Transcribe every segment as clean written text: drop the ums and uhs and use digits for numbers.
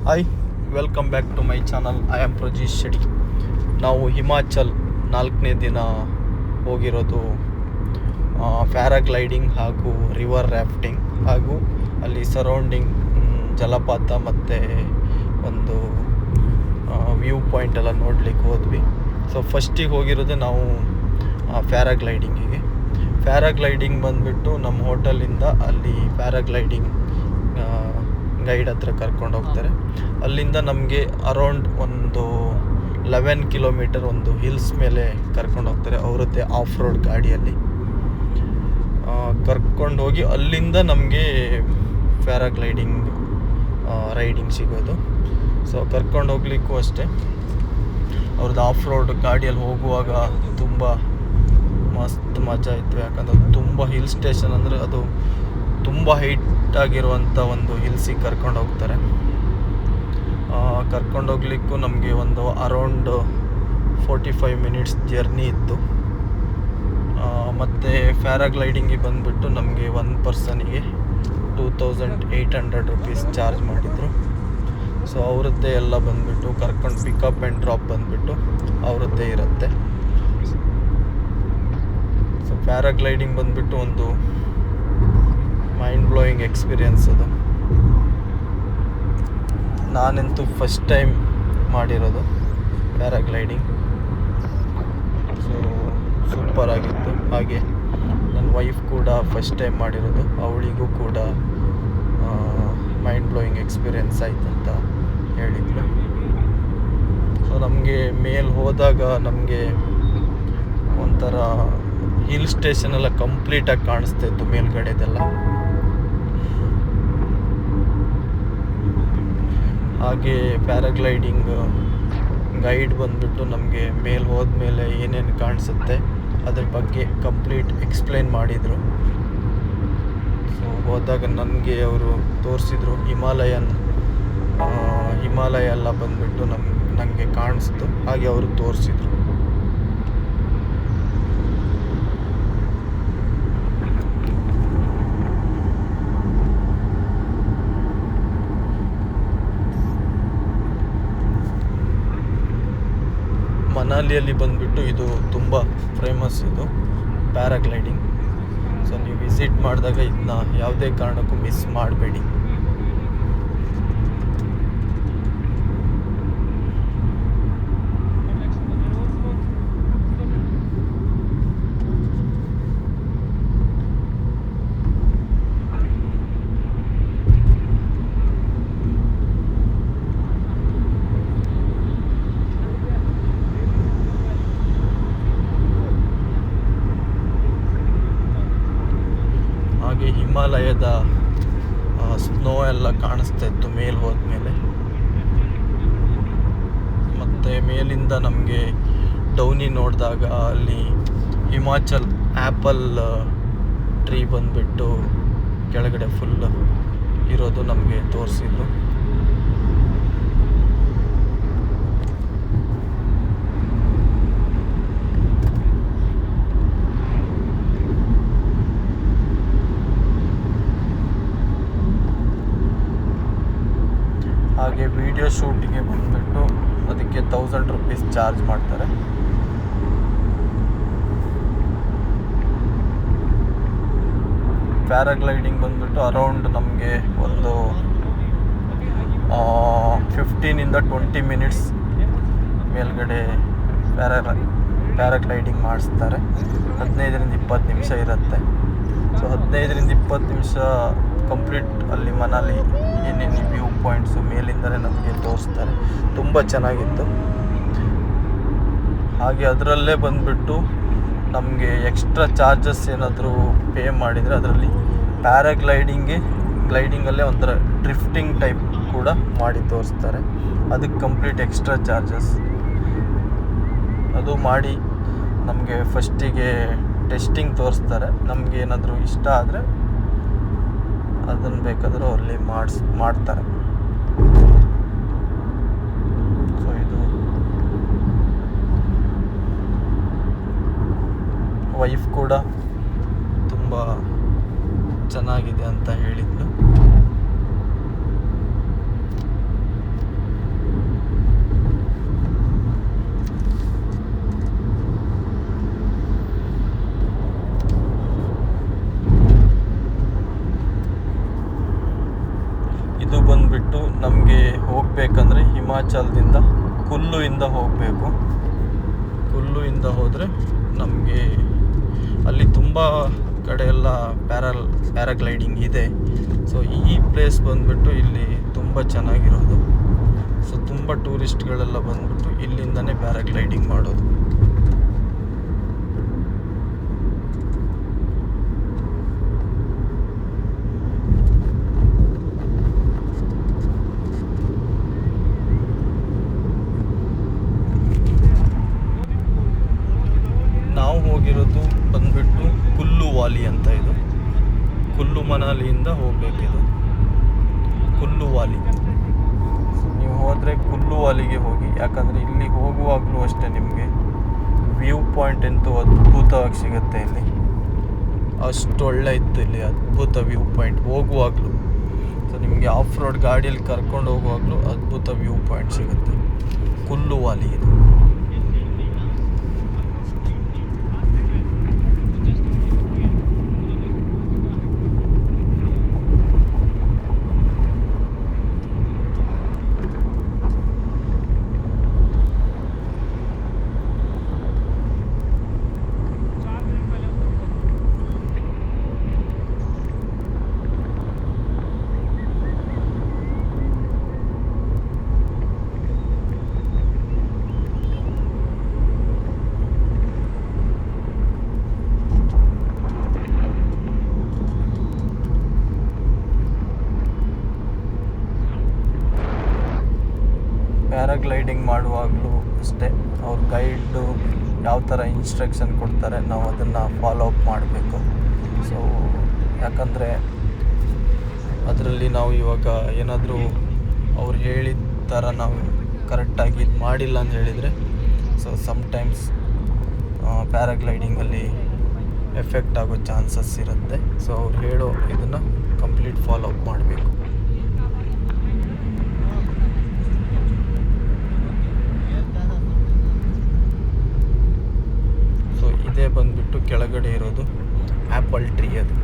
Hi, welcome back to my channel. I am Prajeesh Shetty. ನಾವು ಹಿಮಾಚಲ್ 4ನೇ ದಿನ ಹೋಗಿರೋದು ಪ್ಯಾರಾಗ್ಲೈಡಿಂಗ್ ಹಾಗೂ ರಿವರ್ ರ್ಯಾಫ್ಟಿಂಗ್, ಹಾಗೂ ಅಲ್ಲಿ ಸರೌಂಡಿಂಗ್ ಜಲಪಾತ ಮತ್ತು ಒಂದು ವ್ಯೂ ಪಾಯಿಂಟ್ ಎಲ್ಲ ನೋಡ್ಲಿಕ್ಕೆ ಹೋದ್ವಿ. ಸೊ ಫಸ್ಟಿಗೆ ಹೋಗಿರೋದು ನಾವು ಪ್ಯಾರಾಗ್ಲೈಡಿಂಗಿಗೆ. ಪ್ಯಾರಾಗ್ಲೈಡಿಂಗ್ ಬಂದುಬಿಟ್ಟು ನಮ್ಮ ಹೋಟೆಲಿಂದ ಅಲ್ಲಿ ಪ್ಯಾರಾಗ್ಲೈಡಿಂಗ್ ಗೈಡ್ ಹತ್ರ ಕರ್ಕೊಂಡು ಹೋಗ್ತಾರೆ. ಅಲ್ಲಿಂದ ನಮಗೆ ಅರೌಂಡ್ ಒಂದು 11 ಕಿಲೋಮೀಟರ್ ಒಂದು ಹಿಲ್ಸ್ ಮೇಲೆ ಕರ್ಕೊಂಡು ಹೋಗ್ತಾರೆ ಅವರದ್ದೇ ಆಫ್ ರೋಡ್ ಗಾಡಿಯಲ್ಲಿ ಕರ್ಕೊಂಡು ಹೋಗಿ ಅಲ್ಲಿಂದ ನಮಗೆ ಪ್ಯಾರಾಗ್ಲೈಡಿಂಗ್ ರೈಡಿಂಗ್ ಸಿಗೋದು. ಸೊ ಕರ್ಕೊಂಡು ಹೋಗ್ಲಿಕ್ಕೂ ಅಷ್ಟೇ, ಅವ್ರದ್ದು ಆಫ್ ರೋಡ್ ಗಾಡಿಯಲ್ಲಿ ಹೋಗುವಾಗ ತುಂಬ ಮಸ್ತ್ ಮಜಾ ಇತ್ತು. ಯಾಕಂದರೆ ತುಂಬ ಹಿಲ್ ಸ್ಟೇಷನ್, ಅಂದರೆ ಅದು ತುಂಬ ಹೈಟ್ ಆಗಿರುವಂಥ ಒಂದು ಹಿಲ್ಸಿಗೆ ಕರ್ಕೊಂಡು ಹೋಗ್ತಾರೆ. ಕರ್ಕೊಂಡು ಹೋಗ್ಲಿಕ್ಕೂ ನಮಗೆ ಒಂದು ಅರೌಂಡ್ 45 ಮಿನಿಟ್ಸ್ ಜರ್ನಿ ಇತ್ತು. ಮತ್ತು ಪ್ಯಾರಾಗ್ಲೈಡಿಂಗಿಗೆ ಬಂದುಬಿಟ್ಟು ನಮಗೆ 1 ಪರ್ಸನಿಗೆ 2800 ರುಪೀಸ್ ಚಾರ್ಜ್ ಮಾಡಿದರು. ಸೊ ಅವರದ್ದೇ ಎಲ್ಲ ಬಂದುಬಿಟ್ಟು ಕರ್ಕೊಂಡು ಪಿಕಪ್ ಆ್ಯಂಡ್ ಡ್ರಾಪ್ ಬಂದುಬಿಟ್ಟು ಅವರದ್ದೇ ಇರುತ್ತೆ. ಸೊ ಪ್ಯಾರಾಗ್ಲೈಡಿಂಗ್ ಬಂದುಬಿಟ್ಟು ಒಂದು ಮೈಂಡ್ ಬ್ಲೋಯಿಂಗ್ ಎಕ್ಸ್ಪೀರಿಯನ್ಸ್ ಅದು. ನಾನಂತೂ ಫಸ್ಟ್ ಟೈಮ್ ಮಾಡಿರೋದು ಪ್ಯಾರಾಗ್ಲೈಡಿಂಗ್. ಸೊ ಸೂಪರ್ ಆಗಿತ್ತು. ಹಾಗೆ ನನ್ನ ವೈಫ್ ಕೂಡ ಫಸ್ಟ್ ಟೈಮ್ ಮಾಡಿರೋದು, ಅವಳಿಗೂ ಕೂಡ ಮೈಂಡ್ ಬ್ಲೋಯಿಂಗ್ ಎಕ್ಸ್ಪೀರಿಯನ್ಸ್ ಆಯ್ತು ಅಂತ ಹೇಳಿದ್ಲು. ಸೊ ನಮಗೆ ಮೇಲೆ ಹೋದಾಗ ನಮಗೆ ಒಂಥರ ಹಿಲ್ ಸ್ಟೇಷನ್ ಎಲ್ಲ ಕಂಪ್ಲೀಟಾಗಿ ಕಾಣಿಸ್ತಾ ಇತ್ತು ಮೇಲ್ಗಡೆದೆಲ್ಲ. ಹಾಗೆ ಪ್ಯಾರಾಗ್ಲೈಡಿಂಗ್ ಗೈಡ್ ಬಂದುಬಿಟ್ಟು ನಮಗೆ ಮೇಲೆ ಹೋದ್ಮೇಲೆ ಏನೇನು ಕಾಣಿಸುತ್ತೆ ಅದ್ರ ಬಗ್ಗೆ ಕಂಪ್ಲೀಟ್ ಎಕ್ಸ್ಪ್ಲೈನ್ ಮಾಡಿದರು. ಸೊ ಹೋದಾಗ ನನಗೆ ಅವರು ತೋರಿಸಿದ್ರು ಹಿಮಾಲಯ ಎಲ್ಲ ಬಂದುಬಿಟ್ಟು ನನಗೆ ಕಾಣಿಸ್ತು. ಹಾಗೆ ಅವರು ತೋರಿಸಿದ್ರು. ಮನಾಲಿಯಲ್ಲಿ ಬಂದುಬಿಟ್ಟು ಇದು ತುಂಬ ಫೇಮಸ್, ಇದು ಪ್ಯಾರಾಗ್ಲೈಡಿಂಗ್. ಸೊ ನೀವು ವಿಸಿಟ್ ಮಾಡಿದಾಗ ಇದನ್ನ ಯಾವುದೇ ಕಾರಣಕ್ಕೂ ಮಿಸ್ ಮಾಡಬೇಡಿ. ಹಾಗೆ ಹಿಮಾಲಯದ ಸ್ನೋ ಎಲ್ಲ ಕಾಣಿಸ್ತಾ ಇತ್ತು ಮೇಲೆ ಹೋದ್ಮೇಲೆ. ಮತ್ತು ಮೇಲಿಂದ ನಮಗೆ ಡೌನಿ ನೋಡಿದಾಗ ಅಲ್ಲಿ ಹಿಮಾಚಲ್ ಆ್ಯಪಲ್ ಟ್ರೀ ಬಂದುಬಿಟ್ಟು ಕೆಳಗಡೆ ಫುಲ್ ಇರೋದು ನಮಗೆ ತೋರಿಸಿದ್ರು. ಹಾಗೆ ವಿಡಿಯೋ ಶೂಟಿಗೆ ಬಂದುಬಿಟ್ಟು ಅದಕ್ಕೆ 1000 ರುಪೀಸ್ ಚಾರ್ಜ್ ಮಾಡ್ತಾರೆ. ಪ್ಯಾರಾಗ್ಲೈಡಿಂಗ್ ಬಂದುಬಿಟ್ಟು ಅರೌಂಡ್ ನಮಗೆ ಒಂದು 15-20 ಮಿನಿಟ್ಸ್ ಮೇಲ್ಗಡೆ ಪ್ಯಾರಾಗ್ಲೈಡಿಂಗ್ ಮಾಡಿಸ್ತಾರೆ. 15-20 ನಿಮಿಷ ಇರುತ್ತೆ. ಸೊ 15-20 ನಿಮಿಷ ಕಂಪ್ಲೀಟ್ ಅಲ್ಲಿ ಮನಾಲಿ ಏನೇನು ವ್ಯೂ ಪಾಯಿಂಟ್ಸು ಮೇಲಿಂದಲೇ ನಮಗೆ ತೋರಿಸ್ತಾರೆ. ತುಂಬ ಚೆನ್ನಾಗಿತ್ತು. ಹಾಗೆ ಅದರಲ್ಲೇ ಬಂದುಬಿಟ್ಟು ನಮಗೆ ಎಕ್ಸ್ಟ್ರಾ ಚಾರ್ಜಸ್ ಏನಾದರೂ ಪೇ ಮಾಡಿದರೆ ಅದರಲ್ಲಿ ಗ್ಲೈಡಿಂಗಲ್ಲೇ ಒಂಥರ ಡ್ರಿಫ್ಟಿಂಗ್ ಟೈಪ್ ಕೂಡ ಮಾಡಿ ತೋರಿಸ್ತಾರೆ. ಅದಕ್ಕೆ ಕಂಪ್ಲೀಟ್ ಎಕ್ಸ್ಟ್ರಾ ಚಾರ್ಜಸ್. ಅದು ಮಾಡಿ ನಮಗೆ ಫಸ್ಟಿಗೆ ಟೆಸ್ಟಿಂಗ್ ತೋರಿಸ್ತಾರೆ. ನಮಗೆ ಏನಾದರೂ ಇಷ್ಟ ಆದರೆ ಅದನ್ನು ಬೇಕಾದರೂ ಅಲ್ಲಿ ಮಾಡ್ತಾರೆ. ಸೊ ಇದು ವೈಫ್ ಕೂಡ ತುಂಬ ಚೆನ್ನಾಗಿದೆ ಅಂತ ಹೇಳಿದ್ಲು. ಇದು ಬಂದುಬಿಟ್ಟು ನಮಗೆ ಹೋಗಬೇಕಂದ್ರೆ ಹಿಮಾಚಲದಿಂದ ಕುಲ್ಲುವಿಂದ ಹೋಗಬೇಕು. ಕುಲ್ಲುವಿಂದ ಹೋದರೆ ನಮಗೆ ಅಲ್ಲಿ ತುಂಬ ಕಡೆ ಎಲ್ಲ ಪ್ಯಾರಾಗ್ಲೈಡಿಂಗ್ ಇದೆ. ಸೊ ಈ ಪ್ಲೇಸ್ ಬಂದುಬಿಟ್ಟು ಇಲ್ಲಿ ತುಂಬ ಚೆನ್ನಾಗಿರೋದು. ಸೊ ತುಂಬ ಟೂರಿಸ್ಟ್ಗಳೆಲ್ಲ ಬಂದುಬಿಟ್ಟು ಇಲ್ಲಿಂದನೇ ಪ್ಯಾರಾಗ್ಲೈಡಿಂಗ್ ಮಾಡೋದು. ನಾವು ಹೋಗಿರೋದು ಬಂದುಬಿಟ್ಟು ಕುಲ್ಲು ವಾಲಿ ಅಂತ. ಇದು ಕುಲ್ಲು ಮನಾಲಿಯಿಂದ ಹೋಗಬೇಕಿದು ಕುಲ್ಲು ವಾಲಿ. ನೀವು ಹೋದರೆ ಕುಲ್ಲು ವಾಲಿಗೆ ಹೋಗಿ, ಯಾಕಂದರೆ ಇಲ್ಲಿ ಹೋಗುವಾಗಲೂ ಅಷ್ಟೇ ನಿಮಗೆ ವ್ಯೂ ಪಾಯಿಂಟ್ ಅಂತೂ ಅದ್ಭುತವಾಗಿ ಸಿಗುತ್ತೆ. ಇಲ್ಲಿ ಅಷ್ಟು ಒಳ್ಳೆ ಇತ್ತು, ಇಲ್ಲಿ ಅದ್ಭುತ ವ್ಯೂ ಪಾಯಿಂಟ್ ಹೋಗುವಾಗಲೂ. ಸೊ ನಿಮಗೆ ಆಫ್ ರೋಡ್ ಗಾಡಿಯಲ್ಲಿ ಕರ್ಕೊಂಡು ಹೋಗುವಾಗಲೂ ಅದ್ಭುತ ವ್ಯೂ ಪಾಯಿಂಟ್ ಸಿಗುತ್ತೆ. ಕುಲ್ಲು ವಾಲಿ ಇದು. ಪ್ಯಾರಾಗ್ಲೈಡಿಂಗ್ ಮಾಡುವಾಗಲೂ ಅಷ್ಟೇ, ಅವ್ರ ಗೈಡು ಯಾವ ಥರ ಇನ್ಸ್ಟ್ರಕ್ಷನ್ ಕೊಡ್ತಾರೆ ನಾವು ಅದನ್ನು ಫಾಲೋ ಅಪ್ ಮಾಡಬೇಕು. ಸೊ ಯಾಕಂದರೆ ಅದರಲ್ಲಿ ನಾವು ಇವಾಗ ಏನಾದರೂ ಅವ್ರು ಹೇಳಿದ ಥರ ನಾವು ಕರೆಕ್ಟಾಗಿ ಇದು ಮಾಡಿಲ್ಲ ಅಂತ ಹೇಳಿದರೆ, ಸೊ ಸಮ್ಟೈಮ್ಸ್ ಪ್ಯಾರಾಗ್ಲೈಡಿಂಗಲ್ಲಿ ಎಫೆಕ್ಟ್ ಆಗೋ ಚಾನ್ಸಸ್ ಇರುತ್ತೆ. ಸೊ ಅವ್ರು ಹೇಳೋ ಇದನ್ನು ಕಂಪ್ಲೀಟ್ ಫಾಲೋ ಅಪ್ ಮಾಡಬೇಕು. ಇದೇ ಬಂದುಬಿಟ್ಟು ಕೆಳಗಡೆ ಇರೋದು ಆ್ಯಪಲ್ ಟ್ರೀ. ಅದು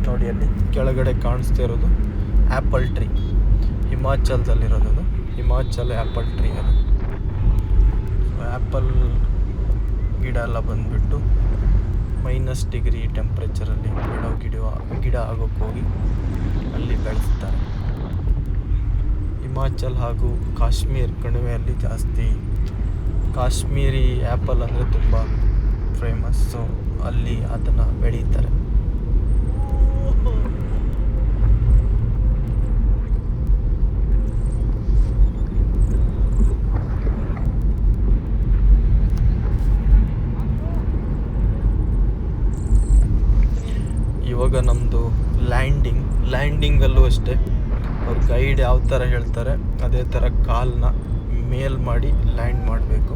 ನೋಡಿ, ಅಲ್ಲಿ ಕೆಳಗಡೆ ಕಾಣಿಸ್ತಾ ಇರೋದು ಆ್ಯಪಲ್ ಟ್ರೀ. ಹಿಮಾಚಲದಲ್ಲಿರೋದು ಅದು, ಹಿಮಾಚಲ್ ಆ್ಯಪಲ್ ಟ್ರೀ. ಅದು ಆ್ಯಪಲ್ ಗಿಡ ಎಲ್ಲ ಬಂದುಬಿಟ್ಟು -ಡಿಗ್ರಿ ಟೆಂಪ್ರೇಚರಲ್ಲಿ ಗಿಡ ಆಗೋಕ್ಕೆ ಹೋಗಿ ಅಲ್ಲಿ ಬೆಳೆಸ್ತಾರೆ. ಹಿಮಾಚಲ್ ಹಾಗೂ ಕಾಶ್ಮೀರ್ ಕಣಿವೆಯಲ್ಲಿ ಜಾಸ್ತಿ ಕಾಶ್ಮೀರಿ ಆ್ಯಪಲ್ ಅಂದರೆ ತುಂಬ ಫೇಮಸ್ಸು. ಅಲ್ಲಿ ಅದನ್ನು ಬೆಳೀತಾರೆ. ಇವಾಗ ನಮ್ಮದು ಲ್ಯಾಂಡಿಂಗಲ್ಲೂ ಅಷ್ಟೇ, ಅವ್ರ ಗೈಡ್ ಯಾವ ಥರ ಹೇಳ್ತಾರೆ ಅದೇ ಥರ ಕಾಲನ್ನ ಮೇಲ್ ಮಾಡಿ ಲ್ಯಾಂಡ್ ಮಾಡಬೇಕು,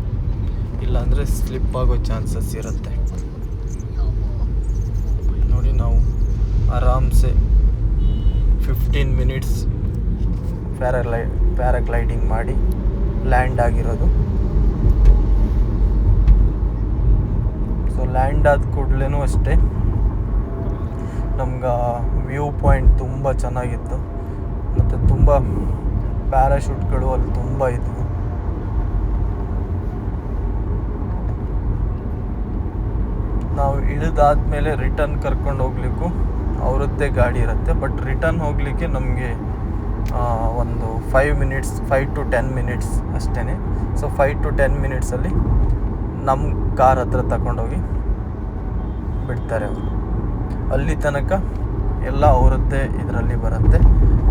ಇಲ್ಲಾಂದರೆ ಸ್ಲಿಪ್ ಆಗೋ ಚಾನ್ಸಸ್ ಇರುತ್ತೆ. ನೋಡಿ, ನಾವು ಆರಾಮ್ಸೆ 15 ಮಿನಿಟ್ಸ್ ಪ್ಯಾರಾಗ್ಲೈಡಿಂಗ್ ಮಾಡಿ ಲ್ಯಾಂಡ್ ಆಗಿರೋದು. ಸೊ ಲ್ಯಾಂಡ್ ಆದ ಕೂಡಲೇ ಅಷ್ಟೇ ನಮ್ಗೆ ವ್ಯೂ ಪಾಯಿಂಟ್ ತುಂಬ ಚೆನ್ನಾಗಿತ್ತು. ಮತ್ತು ತುಂಬ ಪ್ಯಾರಾಶೂಟ್ಗಳು ಅಲ್ಲಿ ತುಂಬ ಇದ್ವು. ನಾವು ಇಳಿದಾದ್ಮೇಲೆ ರಿಟರ್ನ್ ಕರ್ಕೊಂಡು ಹೋಗ್ಲಿಕ್ಕೂ ಅವರದ್ದೇ ಗಾಡಿ ಇರುತ್ತೆ. ಬಟ್ ರಿಟರ್ನ್ ಹೋಗಲಿಕ್ಕೆ ನಮಗೆ ಒಂದು 5 to 10 ಮಿನಿಟ್ಸ್ ಅಷ್ಟೇ. ಸೊ 5 to 10 ಮಿನಿಟ್ಸಲ್ಲಿ ನಮ್ಮ ಕಾರ್ ಹತ್ರ ತಗೊಂಡೋಗಿ ಬಿಡ್ತಾರೆ ಅವರು. ಅಲ್ಲಿ ತನಕ ಎಲ್ಲ ಅವರದ್ದೇ ಇದರಲ್ಲಿ ಬರುತ್ತೆ.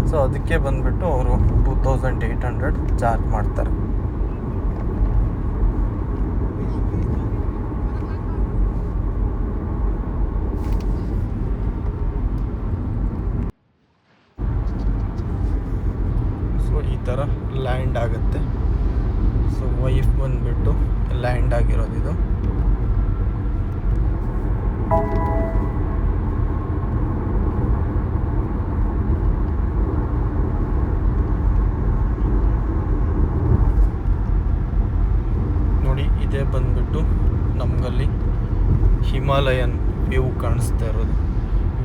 ಸೊ ಅದಕ್ಕೆ ಬಂದುಬಿಟ್ಟು ಅವರು 2800 ಚಾರ್ಜ್ ಮಾಡ್ತಾರೆ. ಸೊ ಈ ಥರ ಲ್ಯಾಂಡ್ ಆಗುತ್ತೆ. ಸೊ ವೈಫ್ ಬಂದುಬಿಟ್ಟು ಲ್ಯಾಂಡ್ ಆಗಿರೋದಿದು. ನಮಗಲ್ಲಿ ಹಿಮಾಲಯನ್ ವ್ಯೂ ಕಾಣಿಸ್ತಾ ಇರೋದು.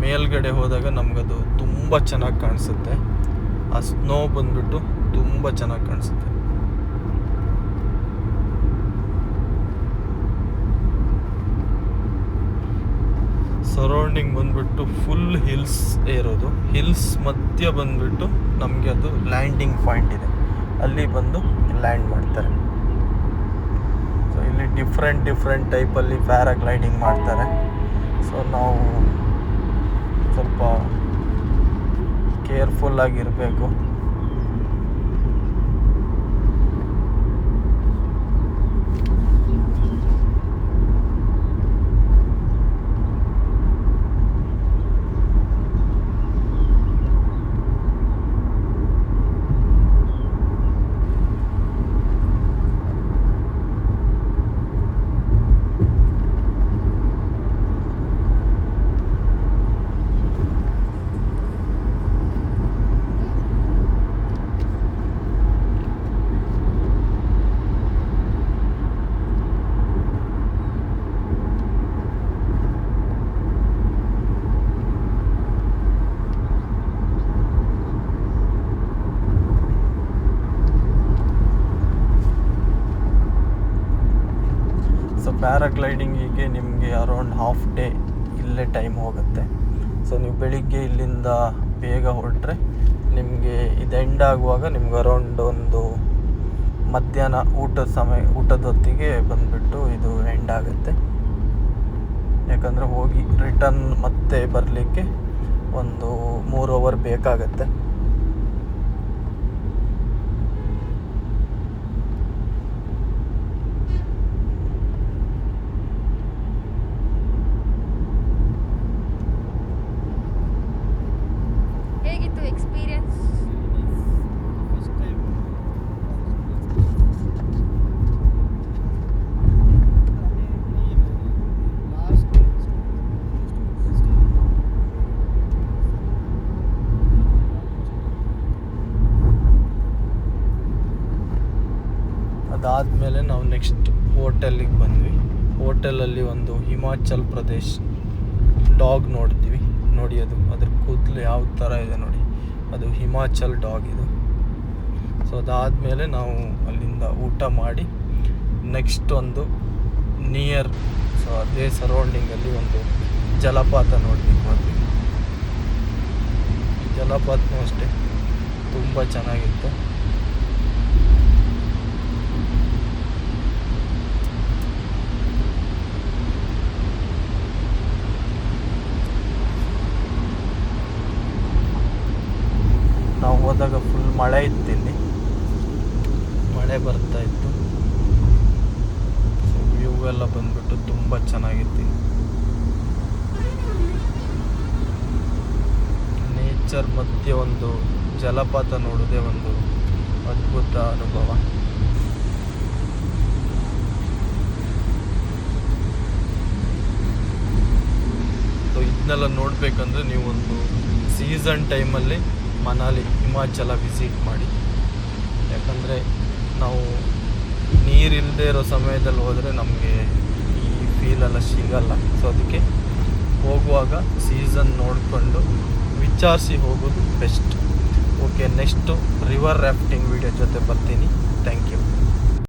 ಮೇಲ್ಗಡೆ ಹೋದಾಗ ನಮಗದು ತುಂಬ ಚೆನ್ನಾಗಿ ಕಾಣಿಸುತ್ತೆ. ಆ ಸ್ನೋ ಬಂದ್ಬಿಟ್ಟು ತುಂಬ ಚೆನ್ನಾಗಿ ಕಾಣಿಸುತ್ತೆ. ಸರೌಂಡಿಂಗ್ ಬಂದ್ಬಿಟ್ಟು ಫುಲ್ ಹಿಲ್ಸ್ ಇರೋದು. ಹಿಲ್ಸ್ ಮಧ್ಯ ಬಂದ್ಬಿಟ್ಟು ನಮಗೆ ಅದು ಲ್ಯಾಂಡಿಂಗ್ ಪಾಯಿಂಟ್ ಇದೆ, ಅಲ್ಲಿ ಬಂದು ಲ್ಯಾಂಡ್ ಮಾಡ್ತಾರೆ. ಸೊ ಇಲ್ಲಿ ಡಿಫ್ರೆಂಟ್ ಟೈಪಲ್ಲಿ ಪ್ಯಾರಾಗ್ಲೈಡಿಂಗ್ ಮಾಡ್ತಾರೆ. ಸೊ ನಾವು ಸ್ವಲ್ಪ ಕೇರ್ಫುಲ್ ಆಗಿರಬೇಕು. ಪ್ಯಾರಾಗ್ಲೈಡಿಂಗಿಗೆ ನಿಮಗೆ ಅರೌಂಡ್ ಹಾಫ್ ಡೇ ಇಲ್ಲೇ ಟೈಮ್ ಹೋಗುತ್ತೆ. ಸೊ ನೀವು ಬೆಳಿಗ್ಗೆ ಇಲ್ಲಿಂದ ಬೇಗ ಹೊರಟ್ರೆ ನಿಮಗೆ ಇದು ಎಂಡ್ ಆಗುವಾಗ ನಿಮ್ಗೆ ಅರೌಂಡ್ ಒಂದು ಮಧ್ಯಾಹ್ನ ಊಟದ ಹೊತ್ತಿಗೆ ಬಂದುಬಿಟ್ಟು ಇದು ಎಂಡ್ ಆಗುತ್ತೆ. ಯಾಕಂದರೆ ಹೋಗಿ ರಿಟರ್ನ್ ಮತ್ತೆ ಬರಲಿಕ್ಕೆ ಒಂದು 3 ಅವರ್ ಬೇಕಾಗತ್ತೆ. ಎಕ್ಸ್ಪೀರಿಯನ್ಸ್? ಅದಾದಮೇಲೆ ನಾವು ನೆಕ್ಸ್ಟ್ ಹೋಟೆಲ್ಲಿಗೆ ಬಂದ್ವಿ. ಹೋಟೆಲಲ್ಲಿ ಒಂದು ಹಿಮಾಚಲ್ ಪ್ರದೇಶ್ ಡಾಗ್ ನೋಡ್ತೀವಿ. ನೋಡಿ ಅದ್ರ ಕೂದಲು ಯಾವ ಥರ ಇದೆ ನೋಡಿ, ಅದು ಹಿಮಾಚಲ್ ಡಾಗ್ ಇದು. ಸೊ ಅದಾದಮೇಲೆ ನಾವು ಅಲ್ಲಿಂದ ಊಟ ಮಾಡಿ ನೆಕ್ಸ್ಟ್ ಒಂದು ನಿಯರ್, ಸೊ ಅದೇ ಸರೌಂಡಿಂಗಲ್ಲಿ ಒಂದು ಜಲಪಾತ ನೋಡಲಿಕ್ಕೆ ಹೋದ್ವಿ. ಈ ಜಲಪಾತನೂ ಅಷ್ಟೇ ತುಂಬ ಚೆನ್ನಾಗಿತ್ತು. ನಾವು ಹೋದಾಗ ಫುಲ್ ಮಳೆ ಇತ್ತು, ಇಲ್ಲಿ ಮಳೆ ಬರ್ತಾ ಇತ್ತು. ವ್ಯೂ ಎಲ್ಲ ಬಂದ್ಬಿಟ್ಟು ತುಂಬ ಚೆನ್ನಾಗಿತ್ತು. ನೇಚರ್ ಮಧ್ಯೆ ಒಂದು ಜಲಪಾತ ನೋಡೋದೇ ಒಂದು ಅದ್ಭುತ ಅನುಭವ. ಸೊ ಇದನ್ನೆಲ್ಲ ನೋಡಬೇಕಂದ್ರೆ ನೀವು ಒಂದು ಸೀಸನ್ ಟೈಮಲ್ಲಿ ಮನಾಲಿ ಹಿಮಾಚಲ ವಿಸಿಟ್ ಮಾಡಿ. ಯಾಕಂದರೆ ನಾವು ನೀರಿಲ್ಲದೆ ಇರೋ ಸಮಯದಲ್ಲಿ ಹೋದರೆ ನಮಗೆ ಈ ಫೀಲೆಲ್ಲ ಸಿಗಲ್ಲ. ಸೊ ಅದಕ್ಕೆ ಹೋಗುವಾಗ ಸೀಸನ್ ನೋಡಿಕೊಂಡು ವಿಚಾರಿಸಿ ಹೋಗೋದು best. Okay, next river rafting video ಜೊತೆ ಬರ್ತೀನಿ. Thank you.